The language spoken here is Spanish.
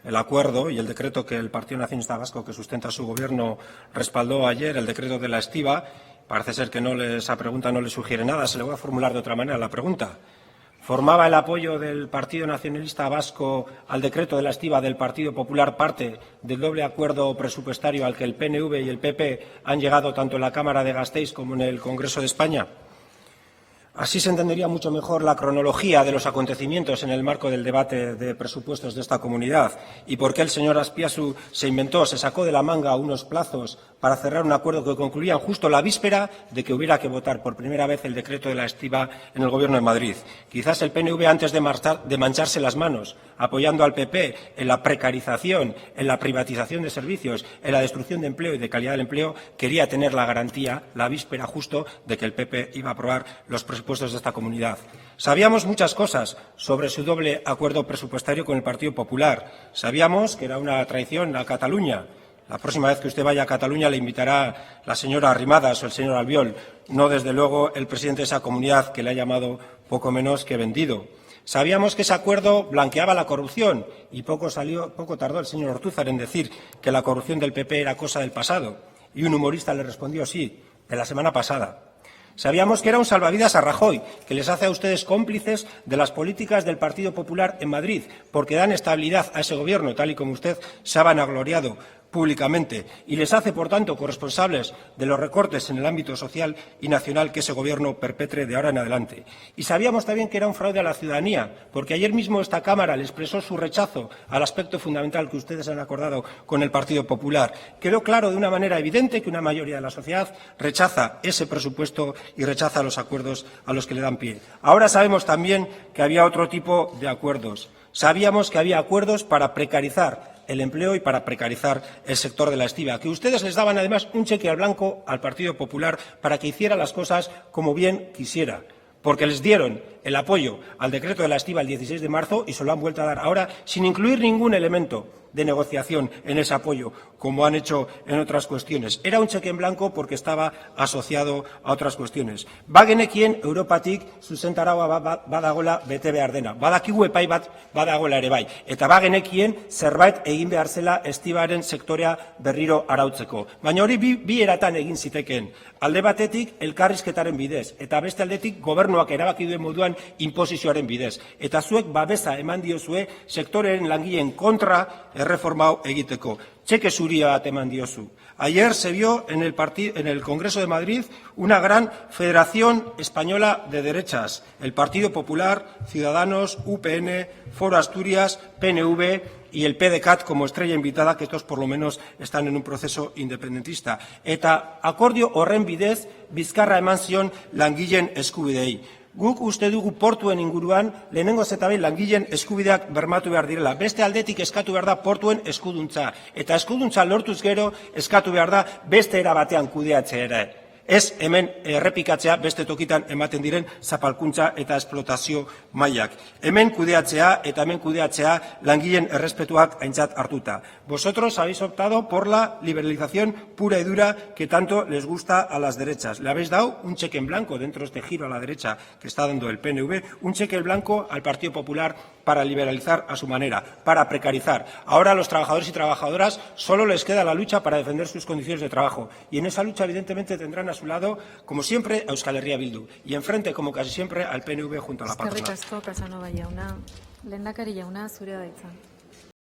el acuerdo y el decreto que el Partido Nacionalista Vasco, que sustenta su gobierno, respaldó ayer, el decreto de la estiba. Parece ser que esa pregunta no le sugiere nada. Se le voy a formular de otra manera la pregunta. ¿Formaba el apoyo del Partido Nacionalista Vasco al decreto de la estiba del Partido Popular parte del doble acuerdo presupuestario al que el PNV y el PP han llegado tanto en la Cámara de Gasteiz como en el Congreso de España? Así se entendería mucho mejor la cronología de los acontecimientos en el marco del debate de presupuestos de esta comunidad y por qué el señor Azpiazu se sacó de la manga unos plazos para cerrar un acuerdo que concluían justo la víspera de que hubiera que votar por primera vez el decreto de la estiba en el Gobierno de Madrid. Quizás el PNV, antes de mancharse las manos apoyando al PP en la precarización, en la privatización de servicios, en la destrucción de empleo y de calidad del empleo, quería tener la garantía, la víspera justo, de que el PP iba a aprobar los presupuestos de esta comunidad. Sabíamos muchas cosas sobre su doble acuerdo presupuestario con el Partido Popular. Sabíamos que era una traición a Cataluña. La próxima vez que usted vaya a Cataluña le invitará la señora Arrimadas o el señor Albiol, no desde luego el presidente de esa comunidad, que le ha llamado poco menos que vendido. Sabíamos que ese acuerdo blanqueaba la corrupción y poco tardó el señor Ortúzar en decir que la corrupción del PP era cosa del pasado. Y un humorista le respondió sí, de la semana pasada. Sabíamos que era un salvavidas a Rajoy, que les hace a ustedes cómplices de las políticas del Partido Popular en Madrid, porque dan estabilidad a ese gobierno, tal y como usted se ha vanagloriado públicamente, y les hace, por tanto, corresponsables de los recortes en el ámbito social y nacional que ese gobierno perpetre de ahora en adelante. Y sabíamos también que era un fraude a la ciudadanía, porque ayer mismo esta Cámara le expresó su rechazo al aspecto fundamental que ustedes han acordado con el Partido Popular. Quedó claro de una manera evidente que una mayoría de la sociedad rechaza ese presupuesto y rechaza los acuerdos a los que le dan pie. Ahora sabemos también que había otro tipo de acuerdos. Sabíamos que había acuerdos para precarizar el empleo y para precarizar el sector de la estiba, que ustedes les daban además un cheque al blanco al Partido Popular para que hiciera las cosas como bien quisiera, porque les dieron el apoyo al decreto de la estiba el 16 de marzo y se lo han vuelto a dar ahora sin incluir ningún elemento de negociación en ese apoyo, como han hecho en otras cuestiones. Era un cheque en blanco porque estaba asociado a otras cuestiones. Bagenekien Europatik zuzentaraua badagola bete behar dena. Badakigu epai bat badagola ere bai. Eta bagenekien zerbait egin behar zela estibaren sektorea berriro arautzeko. Baina hori bi eratan egin zitekeen. Alde batetik elkarrizketaren bidez, eta beste aldetik gobernuak erabaki duen moduan inposizioaren bidez. Eta zuek babesa eman diozue sektoreen langileen kontra erreforma hau egiteko. Cheque zuria bat eman diozu. Ayer se vio en el Congreso de Madrid una gran federación española de derechas. El Partido Popular, Ciudadanos, UPN, Foro Asturias, PNV y el PDeCAT como estrella invitada, que estos por lo menos están en un proceso independentista. Eta akordio horren bidez bizkarra eman zion langileen eskubideei. Guk uste dugu portuen inguruan lehenengoz eta behin langileen eskubideak bermatu behar direla. Beste aldetik eskatu behar da portuen eskuduntza. Eta eskuduntza lortuz gero eskatu behar da beste era batean kudeatzea ere. Ez hemen errepikatzea beste tokitan ematen diren zapalkuntza eta esplotazio mailak. Hemen kudeatzea eta hemen kudeatzea langileen errespetuak aintzat hartuta. Vosotros habéis optado por la liberalización pura y dura que tanto les gusta a las derechas. Le habéis dado un cheque en blanco dentro de este giro a la derecha que está dando el PNV, un cheque en blanco al Partido Popular para liberalizar a su manera, para precarizar. Ahora a los trabajadores y trabajadoras solo les queda la lucha para defender sus condiciones de trabajo. Y en esa lucha evidentemente tendrán a su lado, como siempre, a Euskal Herria Bildu. Y enfrente, como casi siempre, al PNV junto a la patronal. Eskerrik asko, Casanova jauna. Lehendakari jauna, zurea da hitza.